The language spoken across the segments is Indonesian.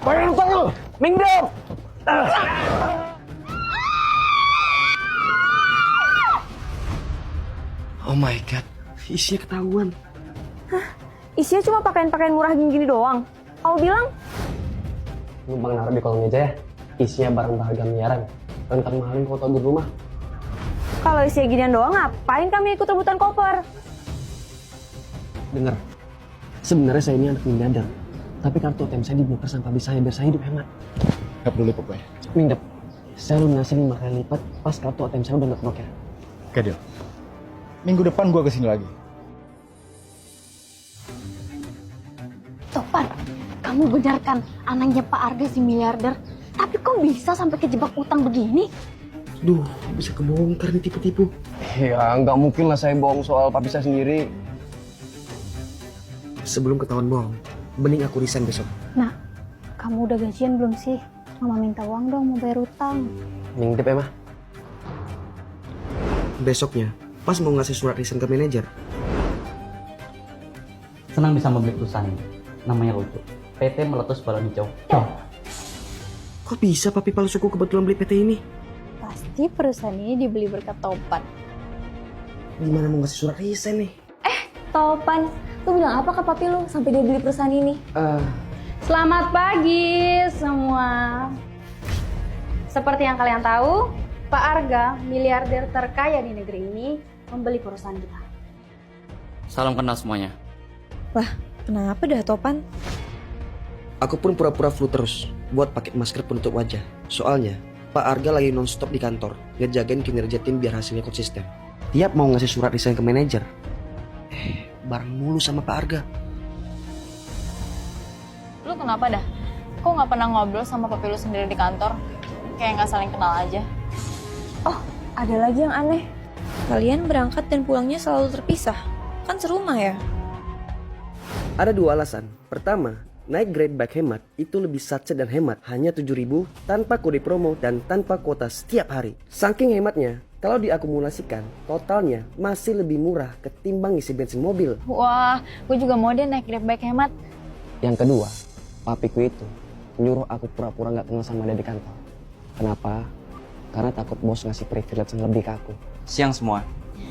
Bayar utang lu! Minggir! Oh my god, isinya ketahuan. Isinya cuma pakaian-pakaian murah gini-gini doang. Kamu bilang? Numpang naruh di kolong meja ya. Isinya barang berharga miliaran. Rentan mahalin kalau tau di rumah. Kalau isinya ginian doang, ngapain kami ikut rebutan koper? Dengar, sebenarnya saya ini anak miliarder. Tapi kartu ATM saya diblokir sama pabrik saya biar saya hidup hemat. Gak peduli pokoknya. Mindep, saya lunasin 5 kali lipat pas kartu ATM saya udah gak blokir. Oke, deal. Minggu depan gue kesini lagi. Topan, kamu benar kan anaknya Pak Arga si miliarder? Tapi kok bisa sampai kejebak utang begini? Duh, bisa kebongkar nih tipu-tipu. Ya, nggak mungkin lah saya bohong soal papi saya sendiri. Sebelum ketahuan bohong, mending aku resign besok. Nah, kamu udah gajian belum sih? Mama minta uang dong mau bayar utang. Mingdep ya, Mah. Besoknya, pas mau ngasih surat resign ke manajer. Senang bisa membeli perusahaan ini. Namanya lucu. PT Meletus Balon Hijau. Kok bisa papi palsuku kebetulan beli PT ini? Pasti perusahaan ini dibeli berkat Topan. Gimana mau ngasih surat resign nih? Topan, lu bilang apa ke papi lu sampai dia beli perusahaan ini? Selamat pagi semua. Seperti yang kalian tahu, Pak Arga, miliarder terkaya di negeri ini, membeli perusahaan kita. Salam kenal semuanya. Lah, kenapa dah Topan? Aku pun pura-pura flu terus buat pakai masker penutup wajah. Soalnya, Pak Arga lagi non-stop di kantor, ngejagain kinerja tim biar hasilnya konsisten. Tiap mau ngasih surat resign ke manajer, bareng mulu sama Pak Arga. Lu kenapa dah? Kok nggak pernah ngobrol sama papi lu sendiri di kantor? Kayak nggak saling kenal aja. Oh, ada lagi yang aneh. Kalian berangkat dan pulangnya selalu terpisah. Kan serumah ya? Ada 2 alasan. Pertama, naik Grab Bike hemat itu lebih satset dan hemat. Hanya 7.000 tanpa kode promo dan tanpa kuota setiap hari. Saking hematnya, kalau diakumulasikan, totalnya masih lebih murah ketimbang isi bensin mobil. Wah, gue juga mau deh naik Grab Bike hemat. Yang kedua, papiku itu nyuruh aku pura-pura gak kenal sama dia di kantor. Kenapa? Karena takut bos ngasih privilege yang lebih ke aku. Siang semua.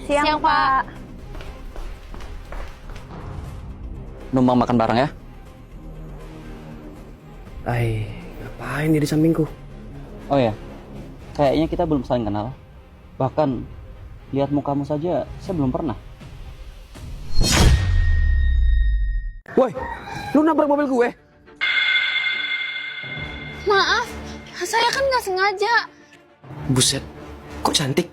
Siang, Pak. Numpang makan bareng ya. Ngapain dia di sampingku? Oh ya, kayaknya kita belum saling kenal. Bahkan lihat mukamu saja saya belum pernah. Woi, lu nabrak mobil gue? Maaf, saya kan nggak sengaja. Buset, kok cantik?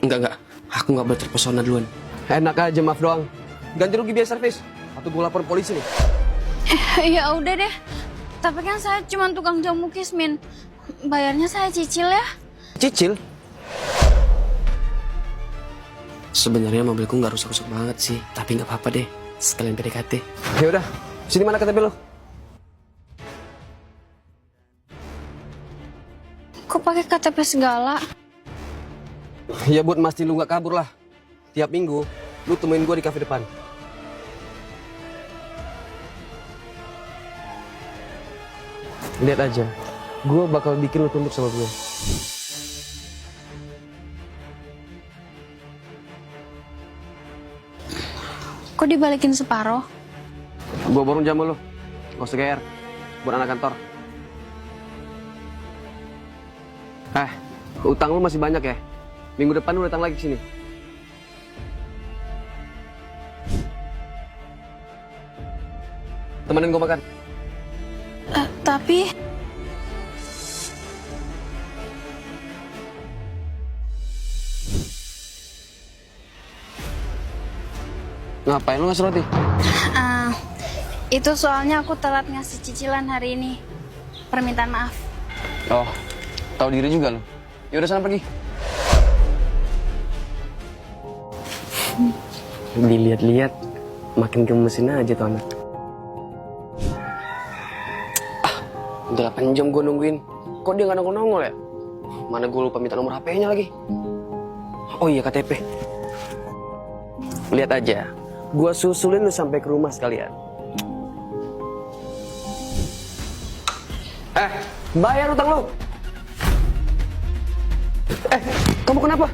Enggak, aku nggak boleh terpesona duluan. Enak aja, maaf doang. Ganti rugi biaya servis, atau gue lapor polisi nih. Ya udah deh. Tapi kan saya cuma tukang jamu Kismin. Bayarnya saya cicil ya. Cicil? Sebenarnya mobilku nggak rusak-rusak banget sih, tapi nggak apa-apa deh. Sekalian PDKT. Ya udah, sini mana KTP lo? Kok pakai KTP segala? Ya buat mastiin lu nggak kabur lah. Tiap minggu, lu temuin gue di kafe depan. Lihat aja, gue bakal bikin lu tunduk sama gue. Kok dibalikin separoh? Gue borong jamu lu, gak usah GR, buat anak kantor. Utang lu masih banyak ya? Minggu depan lu datang lagi ke sini. Temenin gue makan. Tapi... Ngapain lu ngasih roti? Itu soalnya aku telat ngasih cicilan hari ini. Permintaan maaf. Oh, tahu diri juga lu. Yaudah sana pergi. Dilihat-lihat, makin gemesin aja tuh anak. Udah 8 jam gue nungguin. Kok dia nggak nongol-nongol ya? Mana gue lupa minta nomor HP-nya lagi. Oh iya, KTP. Lihat aja, gue susulin lu sampai ke rumah sekalian. Bayar utang lo. Kamu kenapa?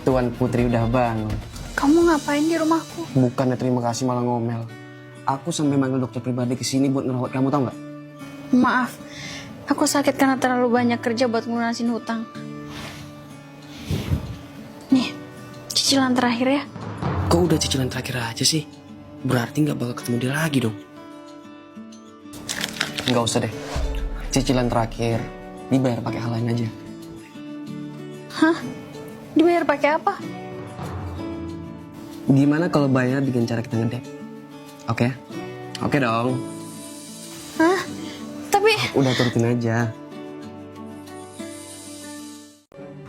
Tuan Putri udah bangun. Kamu ngapain di rumahku? Bukannya terima kasih malah ngomel. Aku sampai manggil dokter pribadi ke sini buat ngerawat kamu, tau nggak? Maaf, aku sakit karena terlalu banyak kerja buat ngurusin hutang. Nih, cicilan terakhir ya. Kok udah cicilan terakhir aja sih? Berarti nggak bakal ketemu dia lagi dong. Nggak usah deh. Cicilan terakhir dibayar pakai hal lain aja. Hah? Dibayar pakai apa? Gimana kalau bayar dengan cara kita ngedek? Oke? Oke dong. Hah? Tapi Udah turutin aja.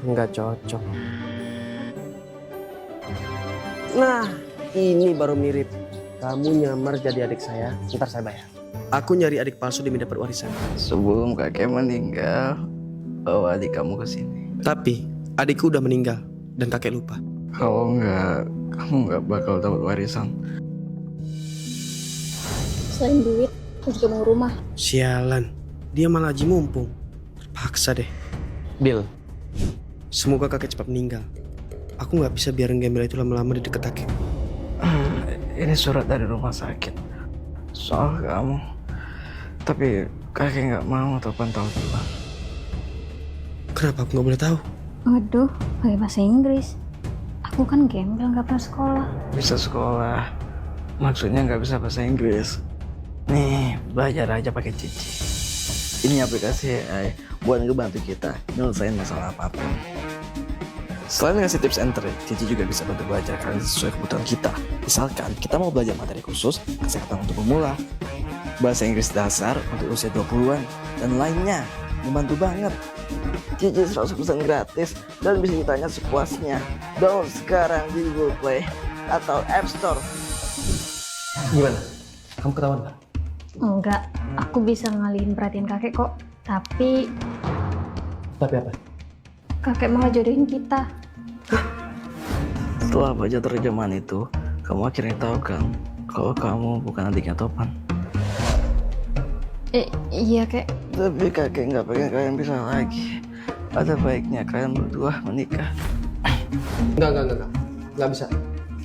Nggak cocok. Nah, ini baru mirip. Kamu nyamar jadi adik saya, ntar saya bayar. Aku nyari adik palsu demi dapat warisan. Sebelum kakek meninggal, bawa adik kamu ke sini. Tapi adikku udah meninggal dan kakek lupa. Kalau enggak, kamu nggak bakal dapat warisan. Selain duit, aku juga mau rumah. Sialan, dia malah haji mumpung. Terpaksa deh. Deal. Semoga kakek cepat meninggal. Aku nggak bisa biarin gembel itu lama-lama di dekat kakek. Ini surat dari rumah sakit soal kamu. Tapi kakek nggak mau atau pantau dulu. Kenapa aku nggak boleh tahu? Waduh, pakai bahasa Inggris. Aku kan gembel nggak pernah sekolah. Bisa sekolah, maksudnya nggak bisa bahasa Inggris. Nih, belajar aja pakai Cici. Ini aplikasi AI buat ngebantu kita nyelesain masalah apapun. Selain ngasih tips and trick, Cici juga bisa bantu belajar kalian sesuai kebutuhan kita. Misalkan kita mau belajar materi khusus, kesehatan untuk pemula, bahasa Inggris dasar untuk usia 20-an, dan lainnya. Membantu banget. Cici 100% gratis dan bisa ditanya sepuasnya. Download sekarang di Google Play atau App Store. Gimana? Kamu ketahuan nggak? Enggak, aku bisa ngalihin perhatian kakek kok. Tapi Tapi apa? kakek malah jodohin kita. Setelah baca terjemahan itu, kamu akhirnya tahu kan kalau kamu bukan adiknya Topan. Iya kek. Tapi kakek nggak pengen kalian bisa lagi. Ada baiknya kalian berdua menikah. Enggak. Nggak bisa.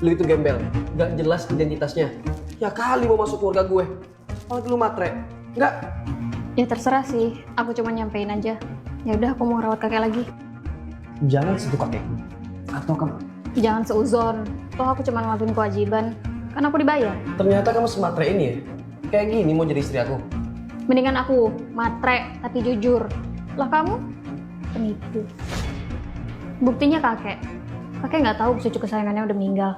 Lu itu gembel. Nggak jelas identitasnya. Ya kali mau masuk keluarga gue. Apalagi lu matre. Nggak. Ya terserah sih, aku cuma nyampein aja. Ya udah, aku mau rawat kakek lagi. Jangan sentuh kakekku. Atau kamu. Jangan seuzon. Toh aku cuma ngelakuin kewajiban. Kan aku dibayar. Ternyata kamu sematre ini ya. Kayak gini mau jadi istri aku. Mendingan aku matre tapi jujur. Lah kamu penipu. Buktinya kakek. Kakek nggak tahu cucu kesayangannya udah meninggal.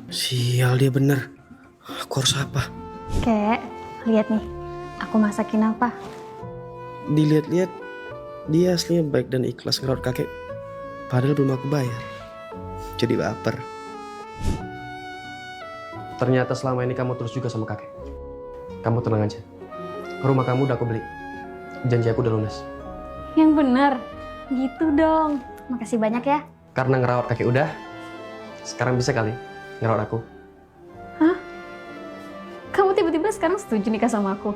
Sial, dia bener. Aku harus apa? Kek, lihat nih. Aku masakin apa? Dilihat-lihat, dia aslinya baik dan ikhlas ngerawat kakek. Padahal belum aku bayar. Jadi baper. Ternyata selama ini kamu terus juga sama kakek. Kamu tenang aja. Rumah kamu udah aku beli. Janji aku udah lunas. Yang bener. Gitu dong. Makasih banyak ya. Karena ngerawat kakek udah, sekarang bisa kali ngerawat aku. Hah? Kamu tiba-tiba sekarang setuju nikah sama aku?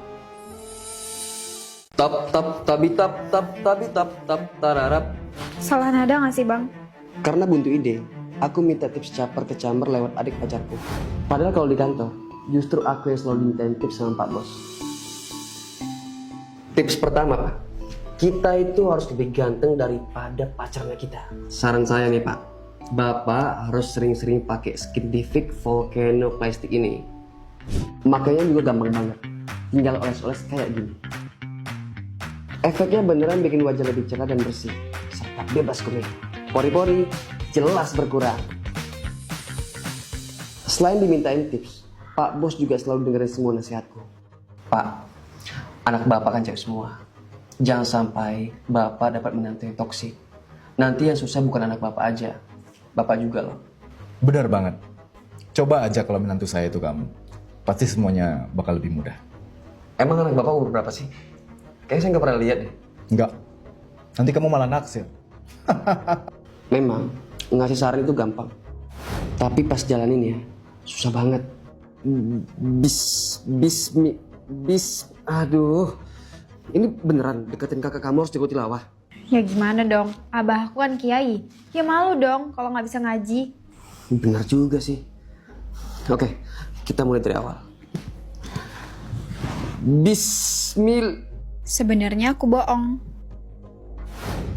Tabi tararap. Salah nada nggak sih bang? Karena buntu ide, aku minta tips caper ke chamber lewat adik pacarku. Padahal kalau di kantor, justru aku yang selalu dimintain tips sama Pak Bos. Tips pertama, Pak. Kita itu harus lebih ganteng daripada pacarnya kita. Saran saya nih, Pak. Bapak harus sering-sering pakai Skintific Volcano Plastic ini. Makanya juga gampang banget. Tinggal oles-oles kayak gini. Efeknya beneran bikin wajah lebih cerah dan bersih. Serta bebas kulit. Pori-pori jelas berkurang. Selain dimintain tips, Pak Bos juga selalu dengerin semua nasihatku. Pak, anak Bapak kan cewek semua. Jangan sampai Bapak dapat menantu yang toksik. Nanti yang susah bukan anak Bapak aja, Bapak juga loh. Benar banget. Coba aja kalau menantu saya itu kamu. Pasti semuanya bakal lebih mudah. Emang anak Bapak umur berapa sih? Kayaknya saya nggak pernah lihat deh. Enggak. Nanti kamu malah naksir. Memang, ngasih saran itu gampang. Tapi pas jalanin ya, susah banget. Aduh. Ini beneran deketin kakak kamu harus jago tilawah? Ya gimana dong, abah aku kan kiai. Ya malu dong kalau nggak bisa ngaji. Bener juga sih. Oke, kita mulai dari awal. Sebenarnya aku bohong.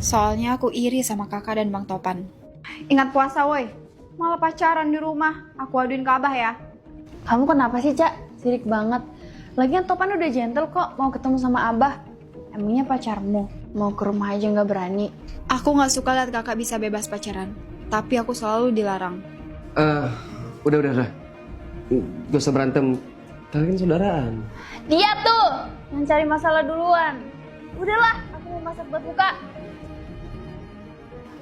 Soalnya aku iri sama kakak dan Bang Topan. Ingat puasa woi, malah pacaran di rumah. Aku aduin ke abah ya. Kamu kenapa sih, Cak? Sirik banget. Lagian Topan udah gentle kok mau ketemu sama Abah. Emangnya pacarmu? Mau ke rumah aja nggak berani. Aku nggak suka lihat kakak bisa bebas pacaran. Tapi aku selalu dilarang. Udah. Gak usah berantem. Kalian kan saudaraan. Dia tuh yang cari masalah duluan. Udahlah, aku mau masak buat buka.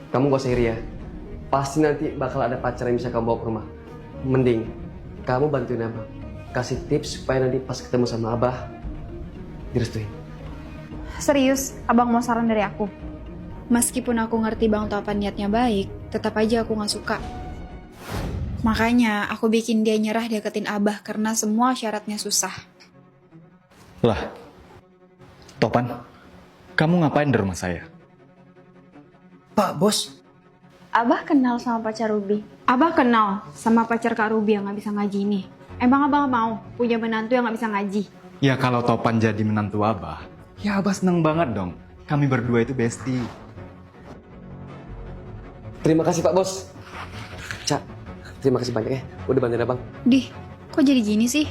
Kamu gak usah iri ya. Pasti nanti bakal ada pacar yang bisa kamu bawa ke rumah. Mending kamu bantuin abang. Kasih tips supaya nanti pas ketemu sama abah direstuin. Serius, abang mau saran dari aku? Meskipun aku ngerti Bang Topan niatnya baik, tetap aja aku nggak suka. Makanya aku bikin dia nyerah deketin abah karena semua syaratnya susah. Lah, Topan, kamu ngapain di rumah saya? Pak, bos. Abah kenal sama pacar Ruby. Abah kenal sama pacar Kak Ruby yang nggak bisa ngaji ini. Emang abang mau punya menantu yang nggak bisa ngaji? Ya kalau Topan jadi menantu Abah, ya Abah seneng banget dong. Kami berdua itu bestie. Terima kasih Pak Bos. Cak, terima kasih banyak ya. Udah bantuin abang. Dih, kok jadi gini sih?